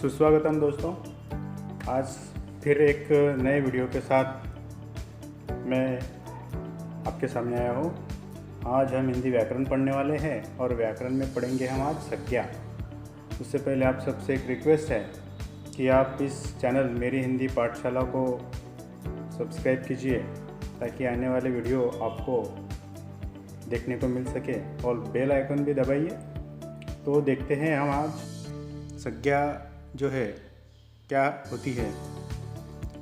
सुस्वागतम दोस्तों। आज फिर एक नए वीडियो के साथ मैं आपके सामने आया हूँ। आज हम हिंदी व्याकरण पढ़ने वाले हैं और व्याकरण में पढ़ेंगे हम आज संज्ञा। उससे पहले आप सबसे एक रिक्वेस्ट है कि आप इस चैनल मेरी हिंदी पाठशाला को सब्सक्राइब कीजिए ताकि आने वाले वीडियो आपको देखने को मिल सके और बेल आइकन भी दबाइए। तो देखते हैं हम आज संज्ञा जो है क्या होती है।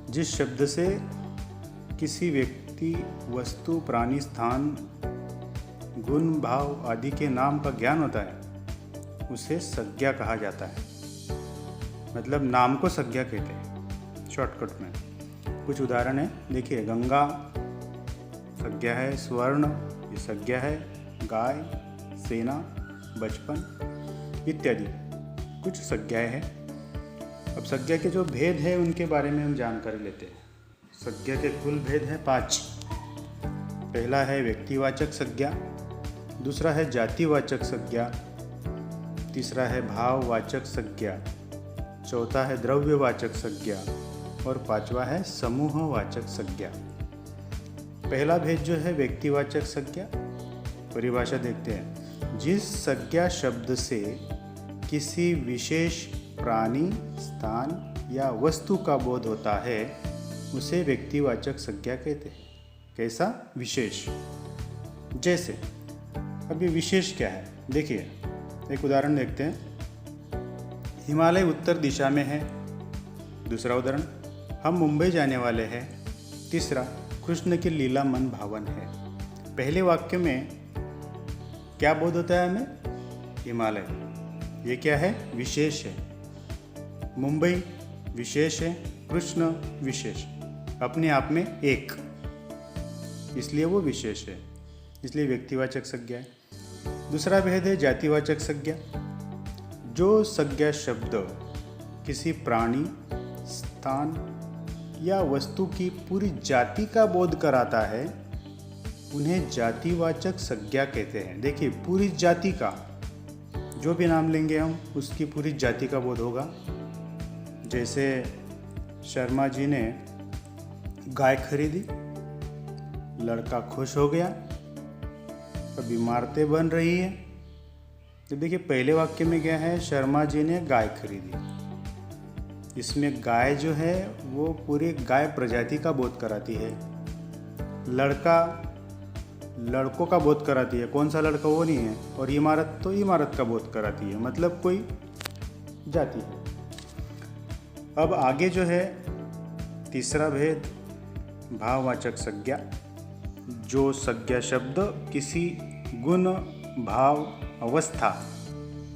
जिस शब्द से किसी व्यक्ति, वस्तु, प्राणी, स्थान, गुण, भाव आदि के नाम का ज्ञान होता है उसे संज्ञा कहा जाता है। मतलब नाम को संज्ञा कहते हैं शॉर्टकट में। कुछ उदाहरण है, देखिए गंगा संज्ञा है, स्वर्ण ये संज्ञा है, गाय, सेना, बचपन इत्यादि कुछ संज्ञाएं हैं। अब संज्ञा के जो भेद है उनके बारे में हम जानकारी लेते हैं। संज्ञा के कुल भेद है 5। पहला है व्यक्तिवाचक संज्ञा, दूसरा है जातिवाचक संज्ञा, तीसरा है भाववाचक संज्ञा, चौथा है द्रव्यवाचक संज्ञा और पांचवा है समूहवाचक संज्ञा। पहला भेद जो है व्यक्तिवाचक संज्ञा, परिभाषा देखते हैं। जिस संज्ञा शब्द से किसी विशेष प्राणी, स्थान या वस्तु का बोध होता है उसे व्यक्तिवाचक संज्ञा कहते हैं। कैसा? विशेष। जैसे अब ये विशेष क्या है, देखिए एक उदाहरण देखते हैं। हिमालय उत्तर दिशा में है। दूसरा उदाहरण, हम मुंबई जाने वाले हैं। तीसरा, कृष्ण की लीला मन भावन है। पहले वाक्य में क्या बोध होता है हमें? हिमालय, ये क्या है? विशेष है। मुंबई विशेष है, कृष्ण विशेष, अपने आप में एक, इसलिए वो विशेष है, इसलिए व्यक्तिवाचक संज्ञा है। दूसरा भेद है जातिवाचक संज्ञा। जो संज्ञा शब्द किसी प्राणी, स्थान या वस्तु की पूरी जाति का बोध कराता है उन्हें जातिवाचक संज्ञा कहते हैं। देखिए पूरी जाति का, जो भी नाम लेंगे हम उसकी पूरी जाति का बोध होगा। जैसे शर्मा जी ने गाय खरीदी, लड़का खुश हो गया, अब इमारतें बन रही है। तो देखिए पहले वाक्य में क्या है? शर्मा जी ने गाय खरीदी। इसमें गाय जो है वो पूरी गाय प्रजाति का बोध कराती है। लड़का लड़कों का बोध कराती है, कौन सा लड़का वो नहीं है। और इमारत तो इमारत का बोध कराती है, मतलब कोई जाति है। अब आगे जो है तीसरा भेद भाववाचक संज्ञा। जो संज्ञा शब्द किसी गुण, भाव, अवस्था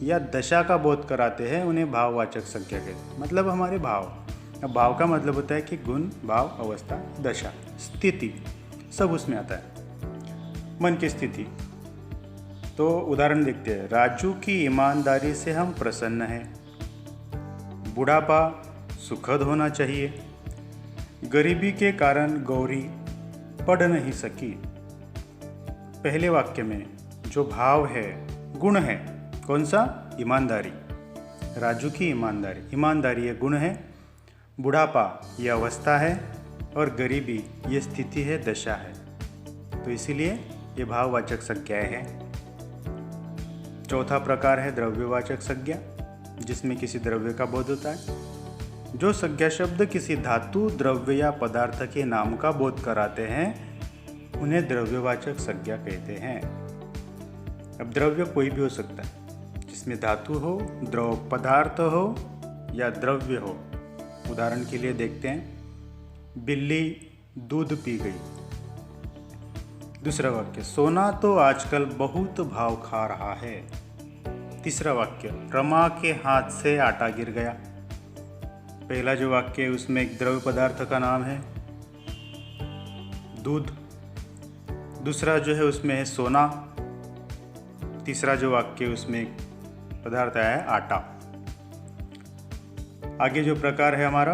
या दशा का बोध कराते हैं उन्हें भाववाचक संज्ञा कहते हैं। मतलब हमारे भाव। अब भाव का मतलब होता है कि गुण, भाव, अवस्था, दशा, स्थिति सब उसमें आता है। मन की स्थिति। तो उदाहरण देखते हैं। राजू की ईमानदारी से हम प्रसन्न हैं। बुढ़ापा सुखद होना चाहिए। गरीबी के कारण गौरी पढ़ नहीं सकी। पहले वाक्य में जो भाव है, गुण है, कौन सा? ईमानदारी। राजू की ईमानदारी, ईमानदारी ये गुण है। बुढ़ापा ये अवस्था है और गरीबी ये स्थिति है, दशा है। तो इसीलिए ये भाववाचक संज्ञाएं हैं। चौथा प्रकार है द्रव्यवाचक संज्ञा, जिसमें किसी द्रव्य का बोध होता है। जो संज्ञा शब्द किसी धातु, द्रव्य या पदार्थ के नाम का बोध कराते हैं उन्हें द्रव्यवाचक संज्ञा कहते हैं। अब द्रव्य कोई भी हो सकता है, जिसमें धातु हो, द्रव पदार्थ हो या द्रव्य हो। उदाहरण के लिए देखते हैं। बिल्ली दूध पी गई। दूसरा वाक्य, सोना तो आजकल बहुत भाव खा रहा है। तीसरा वाक्य, रमा के हाथ से आटा गिर गया। पहला जो वाक्य है उसमें एक द्रव्य पदार्थ का नाम है दूध। दूसरा जो है उसमें है सोना। तीसरा जो वाक्य है उसमें एक पदार्थ आया है आटा। आगे जो प्रकार है हमारा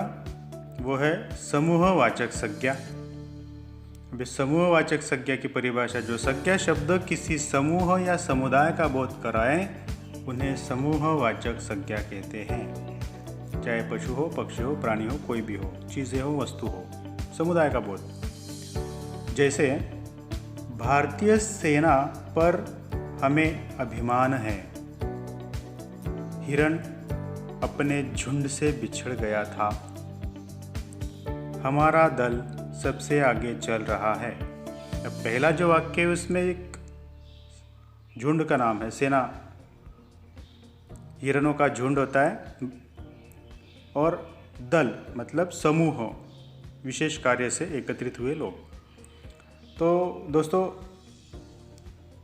वो है समूहवाचक संज्ञा। अब समूहवाचक संज्ञा की परिभाषा, जो संज्ञा शब्द किसी समूह या समुदाय का बोध कराए उन्हें समूहवाचक संज्ञा कहते हैं। चाहे पशु हो, पक्षी हो, प्राणी हो, कोई भी हो, चीज़ें हो, वस्तु हो, समुदाय का बोध। जैसे भारतीय सेना पर हमें अभिमान है। हिरण अपने झुंड से बिछड़ गया था। हमारा दल सबसे आगे चल रहा है। अब पहला जो वाक्य है उसमें एक झुंड का नाम है, सेना, हिरणों का झुंड होता है, और दल मतलब समूह, विशेष कार्य से एकत्रित हुए लोग। तो दोस्तों,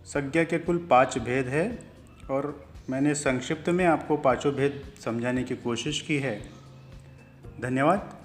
संज्ञा के कुल 5 भेद है और मैंने संक्षिप्त में आपको पांचों भेद समझाने की कोशिश की है। धन्यवाद।